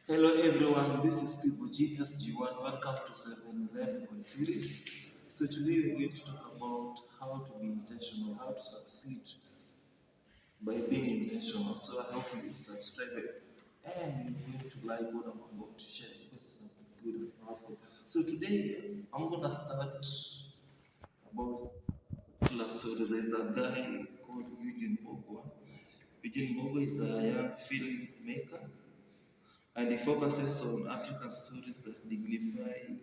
Hello everyone, this is Steve Eugene SG1. Welcome to 711 Boy series. So today we're going to talk about how to be intentional, how to succeed by being intentional. So I hope you will subscribe and you're going to like what I'm about to share because it's something good and powerful. So today I'm gonna start about a story. There's a guy called Eugene Mbugua. Eugene Mbugua is a young filmmaker and he focuses on African stories that dignify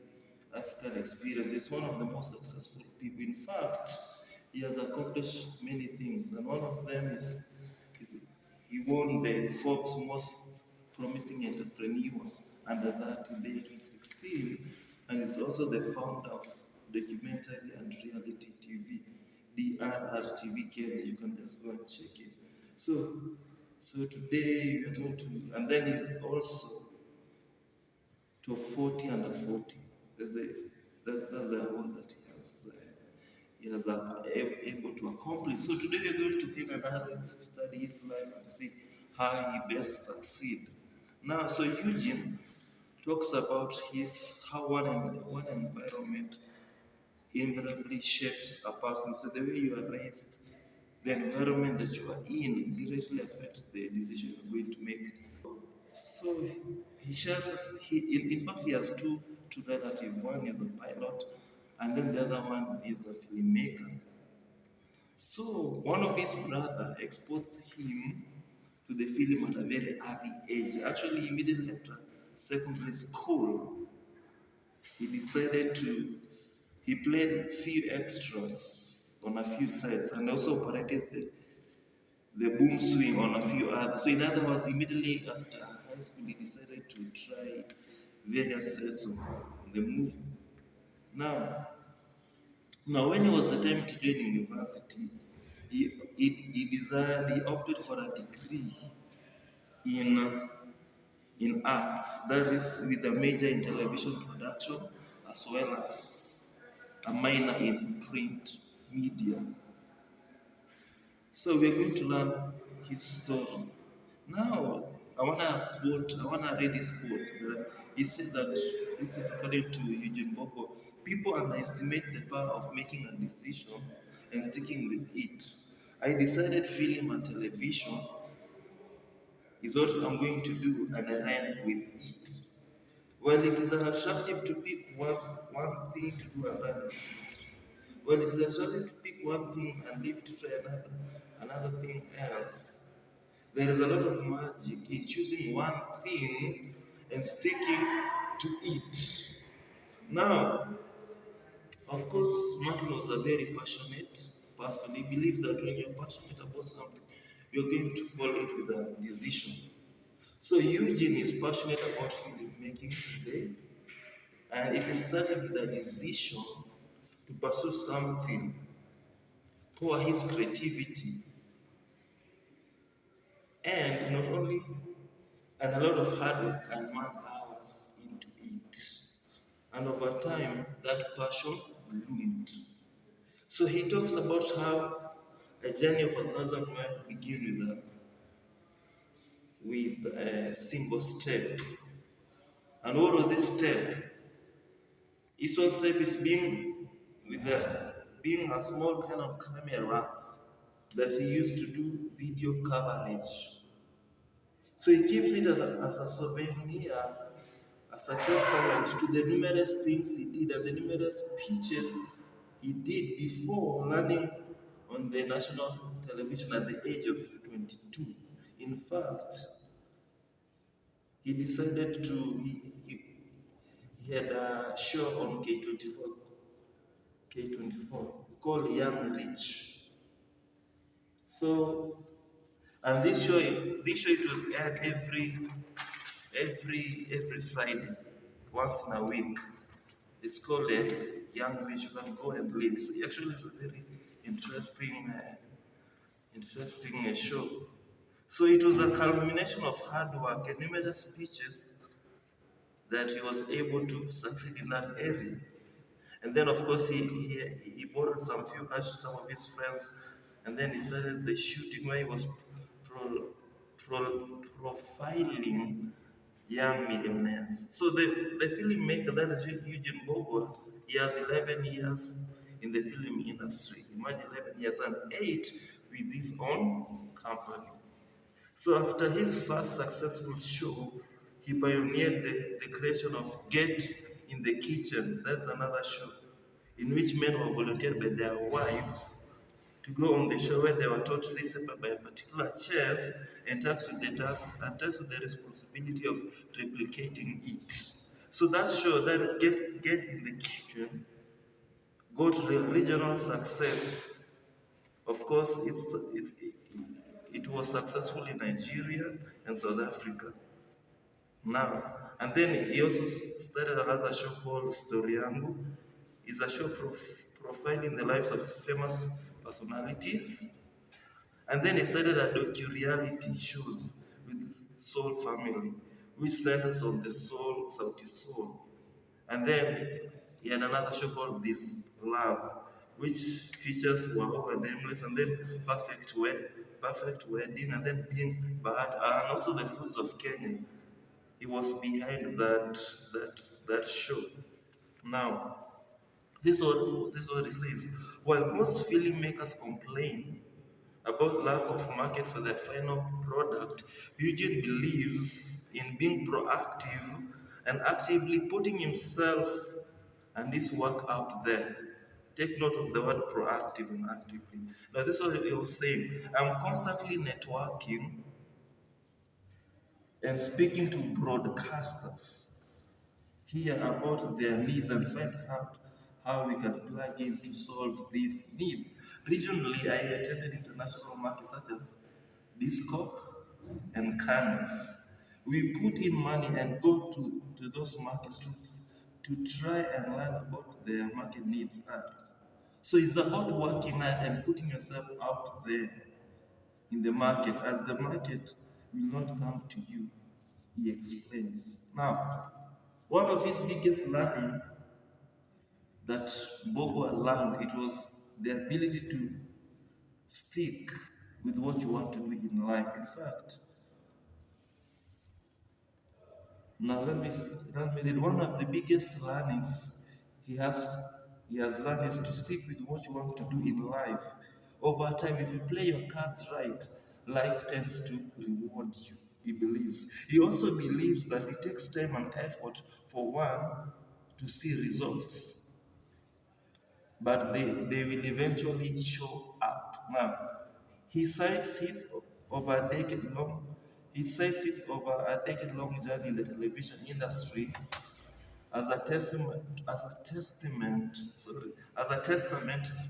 African experience. He's one of the most successful people. In fact, he has accomplished many things, and one of them is he won the Forbes Most Promising Entrepreneur under that in the year 2016, and is also the founder of documentary and reality TV, DRRTV Kenya. You can just go and check it. So, so today we're going to, and then he's also to 40 under 40. That's the award that he has able to accomplish. So today we're going to take another study his life and see how he best succeed. Now, so Eugene talks about his how one environment invariably shapes a person. So the way you are raised, the environment that you are in greatly affects the decision you're going to make. So he shares, in fact, he has two relatives. One is a pilot, and then the other one is a filmmaker. So one of his brother exposed him to the film at a very early age. Actually, immediately after secondary school, he decided to, he played few extras on a few sites and also operated the boom swing on a few others. So in other words, immediately after high school, he decided to try various sets of the movie. Now, now when it was the time to join university, he opted for a degree in in arts, that is with a major in television production as well as a minor in print media. So we're going to learn his story. Now, I wanna read this quote. He said that this is according to Eugene Bogo. People underestimate the power of making a decision and sticking with it. I decided film and television is what I'm going to do, and I ran with it. When it is unattractive to pick one thing to do and run with it, when it is attractive to pick one thing and leave to try another thing else, there is a lot of magic in choosing one thing and sticking to it. Now, of course, Martin was a very passionate person. He believes that when you're passionate about something, you're going to follow it with a decision. So Eugene is passionate about filmmaking today, and it started with a decision to pursue something, pour his creativity, and not only, and a lot of hard work and man hours into it. And over time, that passion bloomed. So he talks about how a journey of 1,000 miles begins with a single step. And what was this step? His one step is being a small kind of camera that he used to do video coverage. So he keeps it as a souvenir, as a testament to the numerous things he did and the numerous speeches he did before landing on the national television at the age of 22. In fact, he decided to, he had a show on K24 called Young Rich. So, and this show it was aired every Friday, once in a week. It's called Young Rich. You can go and read. It's a very interesting show. So it was a culmination of hard work and numerous speeches that he was able to succeed in that area. And then, of course, he borrowed some few cash to some of his friends, and then he started the shooting where he was profiling young millionaires. So the filmmaker, that is Eugene Mbugua, he has 11 years in the film industry. Imagine 11 years and 8 with his own company. So after his first successful show, he pioneered the creation of Get in the Kitchen. That's another show in which men were volunteered by their wives to go on the show where they were taught recipe by a particular chef and tasked with the responsibility of replicating it. So that show, that is Get in the Kitchen, got regional success. Of course, it was successful in Nigeria and South Africa. Now, and then he also started another show called Story Yangu. It's a show profiling the lives of famous personalities. And then he started a docu-reality shows with Soul Family, which centers on the soul, Sauti Soul. And then he had another show called This Love, which features Wahoo and Nameless, and then Perfect Wedding, and then Being Bad, and also the Foods of Kenya. He was behind that show. Now, this is what it says. While most filmmakers complain about lack of market for their final product, Eugene believes in being proactive and actively putting himself and his work out there. Take note of the word proactive and actively. Now, this is what he was saying. I'm constantly networking and speaking to broadcasters hear about their needs and find out how we can plug in to solve these needs. Regionally, I attended international markets such as Discop and Canis. We put in money and go to those markets to try and learn about their market needs are. So it's about working hard and putting yourself out there in the market, as the market will not come to you, he explains. Now, one of his biggest learning that Mbogwa learned, it was the ability to stick with what you want to do in life. In fact, now let me read. One of the biggest learnings he has he has learned is to stick with what you want to do in life. Over time, if you play your cards right, life tends to reward you. He believes. He also believes that it takes time and effort for one to see results, but they will eventually show up. Now, he cites his over a decade long he says his over a decade long journey in the television industry as a testament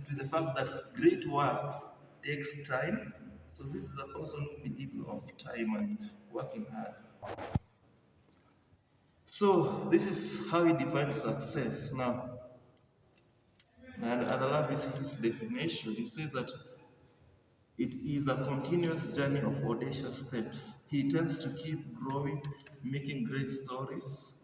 to the fact that great works takes time. So this is a person who believes of time and working hard. So this is how he defines success. Now, and I love his definition. He says that it is a continuous journey of audacious steps. He tends to keep growing, making great stories,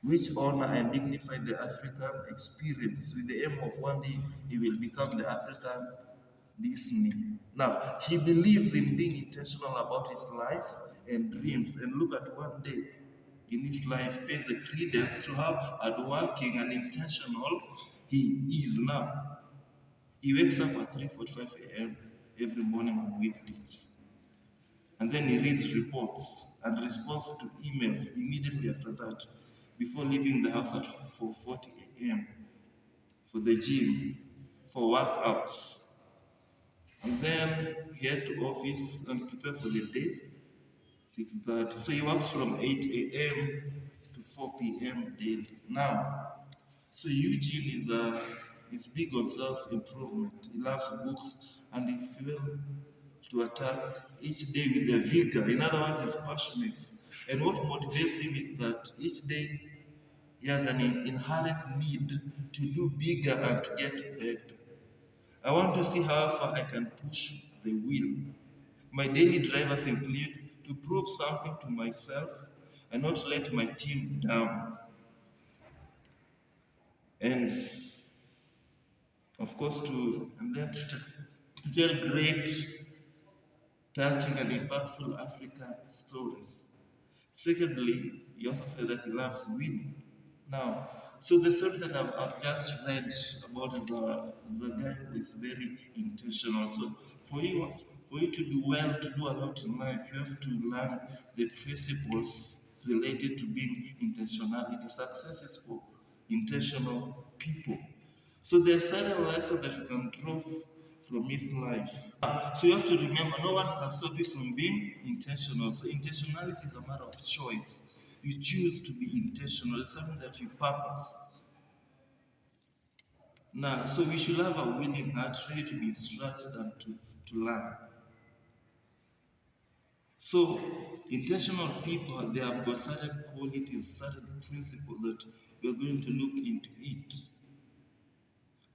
which honor and dignify the African experience with the aim of one day he will become the African Disney. Now, he believes in being intentional about his life and dreams, and look at one day in his life pays the credence to how hardworking and intentional he is now. He wakes up at 3:45 a.m. every morning on weekdays. And then he reads reports and responds to emails immediately after that before leaving the house at 4:40 a.m. for the gym, for workouts. And then he head to office and prepare for the day, 6:30. So he works from 8 a.m. to 4 p.m. daily. Now, so Eugene is big on self-improvement. He loves books and he feels to attack each day with a vigor. In other words, he's passionate. And what motivates him is that each day he has an inherent need to do bigger and to get better. I want to see how far I can push the wheel. My daily drivers include to prove something to myself and not let my team down. And of course, to tell great touching and impactful African stories. Secondly, he also said that he loves winning. Now, so the story that I've just read about the guy who is very intentional. So for you to do well, to do a lot in life, you have to learn the principles related to being intentionality. Success is for intentional people. So there are certain lessons that you can draw from his life. So you have to remember, no one can stop you from being intentional. So intentionality is a matter of choice. You choose to be intentional. It's something that you purpose. Now, so we should have a willing heart, ready to be instructed and to learn. So intentional people, they have got certain qualities, certain principles that we are going to look into it.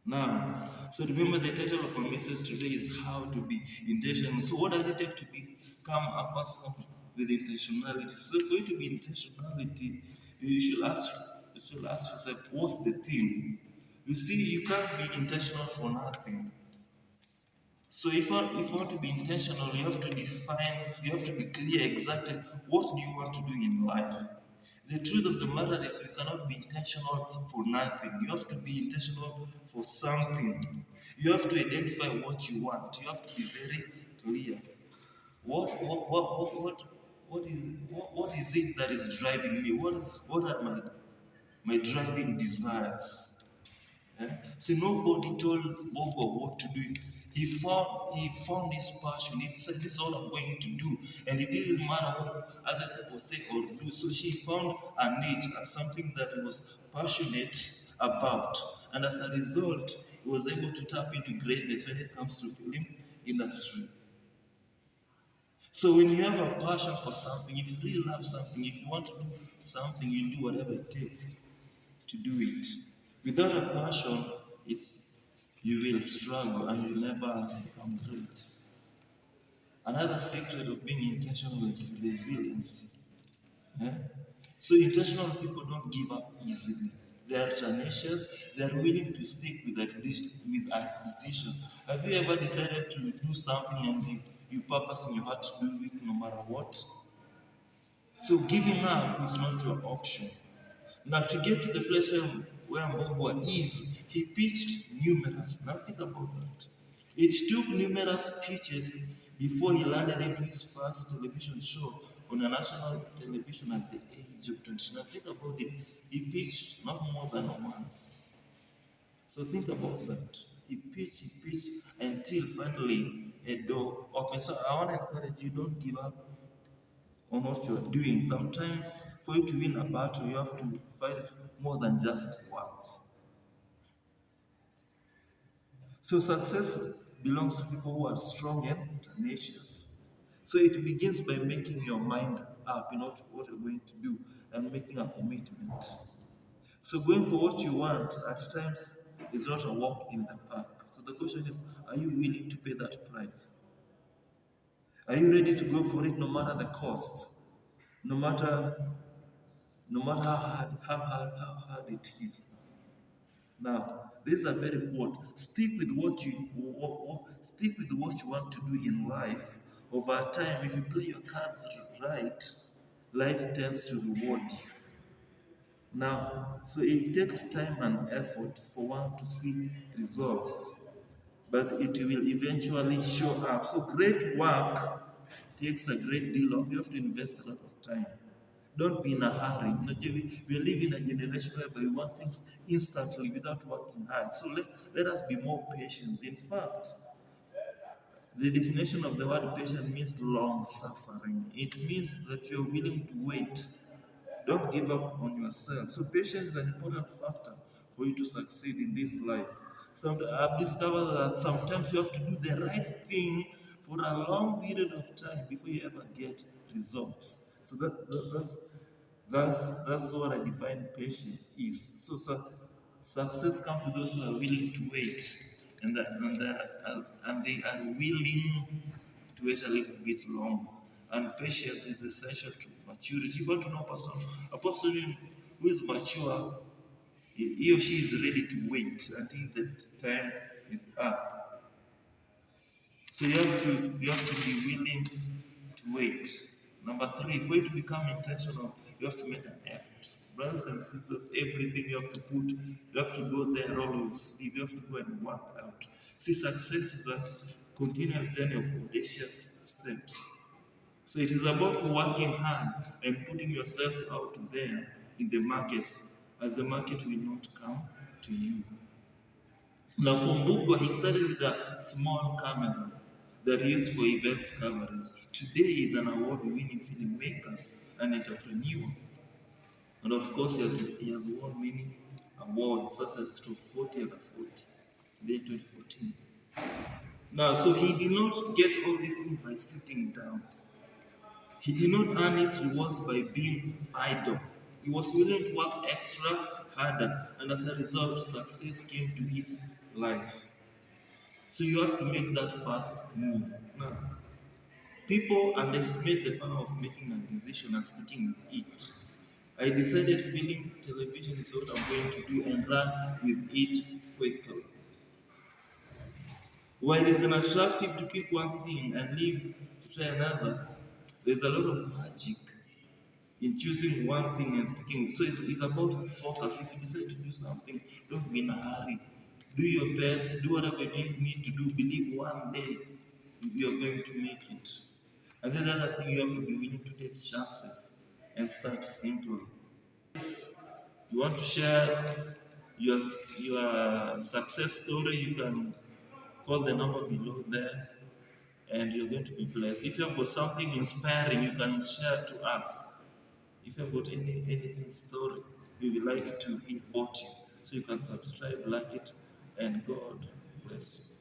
Now, so remember the title of our message today is how to be intentional. So what does it take to become a person with intentionality? So for you to be intentionality, you should ask yourself, what's the thing? You see, you can't be intentional for nothing. So if you want to be intentional, you have to define, you have to be clear exactly what do you want to do in life. The truth of the matter is we cannot be intentional for nothing. You have to be intentional for something. You have to identify what you want. You have to be very clear. What is it that is driving me? What are my driving desires? Eh? See, nobody told Mbugua what to do. He found his passion. He said, "This is all I'm going to do," and it didn't matter what other people say or do. So she found a niche, something that he was passionate about, and as a result, he was able to tap into greatness when it comes to film industry. So when you have a passion for something, if you really love something, if you want to do something, you do whatever it takes to do it. Without a passion, if you will struggle and you'll never become great. Another secret of being intentional is resilience. Eh? So intentional people don't give up easily. They are tenacious. They are willing to stick with a decision. Have you ever decided to do something and you purpose in your heart to do it no matter what? So giving up is not your option. Now to get to the place where Mbugua is, he pitched numerous. Now think about that. It took numerous pitches before he landed into his first television show on a national television at the age of 20. Now think about it. He pitched not more than once. So think about that. He pitched until finally a door opened. So I want to encourage you, don't give up on what you're doing. Sometimes for you to win a battle, you have to fight more than just once. So success belongs to people who are strong and tenacious. So it begins by making your mind up in what you're going to do and making a commitment. So going for what you want at times is not a walk in the park. So the question is, are you willing to pay that price? Are you ready to go for it no matter the cost? No matter how hard it is. Now, this is a very quote. Stick with what you want to do in life. Over time, if you play your cards right, life tends to reward you. Now, so it takes time and effort for one to see results, but it will eventually show up. So great work takes a great deal of, you have to invest a lot of time. Don't be in a hurry. We live in a generation whereby we want things instantly without working hard. So let us be more patient. In fact, the definition of the word patient means long suffering. It means that you're willing to wait. Don't give up on yourself. So patience is an important factor for you to succeed in this life. So I've discovered that sometimes you have to do the right thing for a long period of time before you ever get results. So that's what I define patience is. So success comes to those who are willing to wait, and they are willing to wait a little bit longer. And patience is essential to maturity. If you want to know a person who is mature, he or she is ready to wait until the time is up. So you have to be willing to wait. Number three, for you to become intentional, you have to make an effort. Brothers and sisters, everything you have to put, you have to go there always. You have to go and work out. See, success is a continuous journey of audacious steps. So it is about working hard and putting yourself out there in the market, as the market will not come to you. Now, for Mbugua, he started with a small camera that he used for events coverage. Today, he is an award-winning filmmaker and entrepreneur. And of course, he has won many awards, such as Top 40 and 40, the 2014. Now, so he did not get all these things by sitting down. He did not earn his rewards by being idle. He was willing to work extra harder, and as a result, success came to his life. So you have to make that first move. Now, people underestimate the power of making a decision and sticking with it. I decided film television is what I'm going to do and run with it quickly. While it's an attractive to pick one thing and leave to try another, there's a lot of magic in choosing one thing and sticking with. So it's about focus. If you decide to do something, don't be in a hurry. Do your best, do whatever you need to do. Believe one day you're going to make it. And then the other thing, you have to be willing to take chances and start simply. You want to share your, your success story, you can call the number below there and you're going to be blessed. If you have got something inspiring, you can share to us. If you have got anything story we would like to hear about you, so you can subscribe, like it, and God bless you.